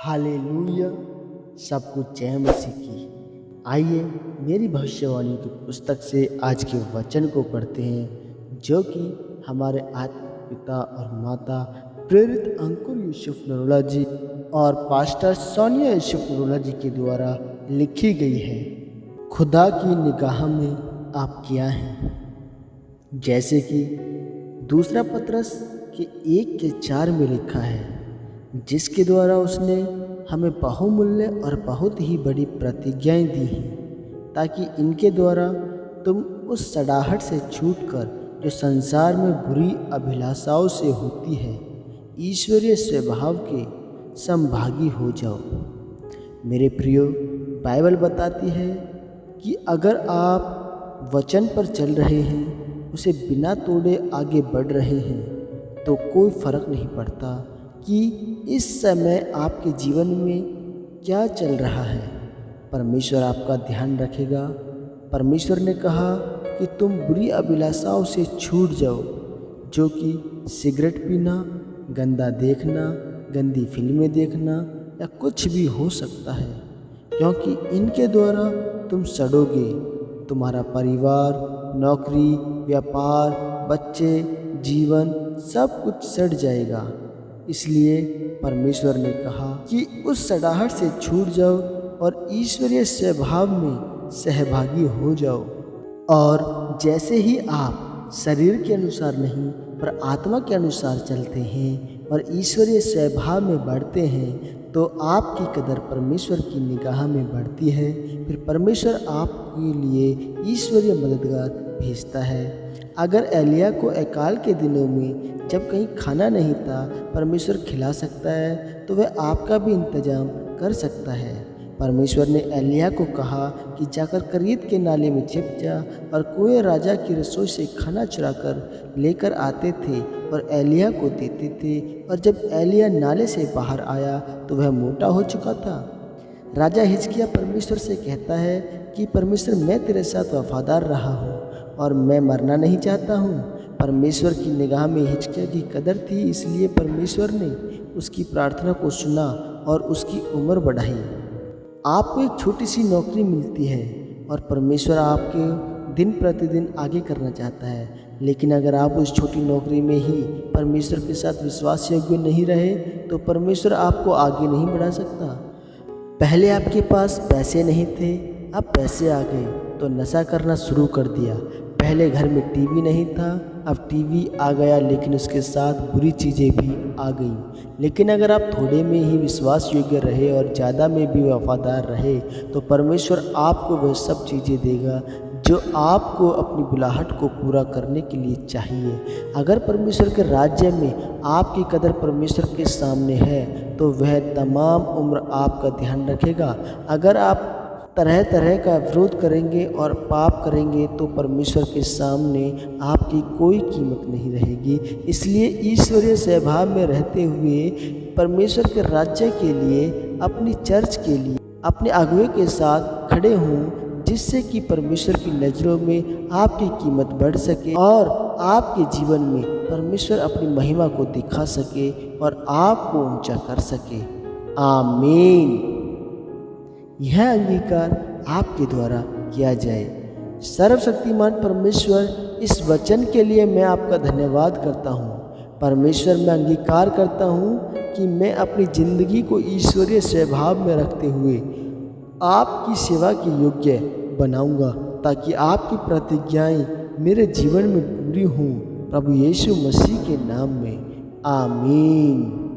Hallelujah. सब कुछ जय मसीह की। आइए मेरी भविष्यवाणी की पुस्तक से आज के वचन को पढ़ते हैं, जो कि हमारे आत्मिक पिता और माता प्रेरित अंकुर यूसुफ नरोला जी और पास्टर सोनिया यूसुफ नरोला जी के द्वारा लिखी गई है। खुदा की निगाह में आप क्या हैं? जैसे कि दूसरा पतरस के 1:4 में लिखा है, जिसके द्वारा उसने हमें बहुमूल्य और बहुत ही बड़ी प्रतिज्ञाएं दी हैं, ताकि इनके द्वारा तुम उस सड़ाहट से छूटकर जो संसार में बुरी अभिलाषाओं से होती है, ईश्वरीय स्वभाव के समभागी हो जाओ। मेरे प्रियो, बाइबल बताती है कि अगर आप वचन पर चल रहे हैं, उसे बिना तोड़े आगे बढ़ रहे हैं, तो कोई फर्क नहीं पड़ता कि इस समय आपके जीवन में क्या चल रहा है। परमेश्वर आपका ध्यान रखेगा। परमेश्वर ने कहा कि तुम बुरी अभिलाषाओं से छूट जाओ, जो कि सिगरेट पीना, गंदा देखना, गंदी फिल्में देखना या कुछ भी हो सकता है, क्योंकि इनके द्वारा तुम सड़ोगे। तुम्हारा परिवार, नौकरी, व्यापार, बच्चे, जीवन सब कुछ सड़ जाएगा। इसलिए परमेश्वर ने कहा कि उस सड़ाहट से छूट जाओ और ईश्वरीय स्वभाव में सहभागी हो जाओ। और जैसे ही आप शरीर के अनुसार नहीं पर आत्मा के अनुसार चलते हैं और ईश्वरीय स्वभाव में बढ़ते हैं, तो आपकी कदर परमेश्वर की निगाह में बढ़ती है। फिर परमेश्वर आपके लिए ईश्वरीय मददगार भेजता है। अगर एलिया को अकाल के दिनों में जब कहीं खाना नहीं था, परमेश्वर खिला सकता है, तो वह आपका भी इंतजाम कर सकता है। परमेश्वर ने एलिया को कहा कि जाकर करीत के नाले में छिप जा, और कुएं राजा की रसोई से खाना चुरा कर लेकर आते थे और एलिया को देते थे। और जब एलिया नाले से बाहर आया तो वह मोटा हो चुका था। राजा हिजकिय्याह परमेश्वर से कहता है कि परमेश्वर, मैं तेरे साथ वफादार रहा हूँ और मैं मरना नहीं चाहता हूँ। परमेश्वर की निगाह में हिजकिय्याह की कदर थी, इसलिए परमेश्वर ने उसकी प्रार्थना को सुना और उसकी उम्र बढ़ाई। आपको एक छोटी सी नौकरी मिलती है और परमेश्वर आपके दिन प्रतिदिन आगे करना चाहता है, लेकिन अगर आप उस छोटी नौकरी में ही परमेश्वर के साथ विश्वास योग्य नहीं रहे, तो परमेश्वर आपको आगे नहीं बढ़ा सकता। पहले आपके पास पैसे नहीं थे, अब पैसे आ गए तो नशा करना शुरू कर दिया। पहले घर में टीवी नहीं था, अब टीवी आ गया, लेकिन उसके साथ बुरी चीज़ें भी आ गई। लेकिन अगर आप थोड़े में ही विश्वास योग्य रहे और ज़्यादा में भी वफादार रहे, तो परमेश्वर आपको वह सब चीज़ें देगा जो आपको अपनी बुलाहट को पूरा करने के लिए चाहिए। अगर परमेश्वर के राज्य में आपकी कदर परमेश्वर के सामने है, तो वह तमाम उम्र आपका ध्यान रखेगा। अगर आप तरह तरह का विरोध करेंगे और पाप करेंगे, तो परमेश्वर के सामने आपकी कोई कीमत नहीं रहेगी। इसलिए ईश्वरीय स्वभाव में रहते हुए परमेश्वर के राज्य के लिए, अपनी चर्च के लिए, अपने अगुवे के साथ खड़े हों, जिससे कि परमेश्वर की नज़रों में आपकी कीमत बढ़ सके और आपके जीवन में परमेश्वर अपनी महिमा को दिखा सके और आपको ऊंचा कर सके। आमीन। यह अंगीकार आपके द्वारा किया जाए। सर्वशक्तिमान परमेश्वर, इस वचन के लिए मैं आपका धन्यवाद करता हूँ। परमेश्वर, मैं अंगीकार करता हूँ कि मैं अपनी ज़िंदगी को ईश्वरीय स्वभाव में रखते हुए आपकी सेवा के योग्य बनाऊंगा, ताकि आपकी प्रतिज्ञाएं मेरे जीवन में पूरी हों। प्रभु यीशु मसीह के नाम में आमीन।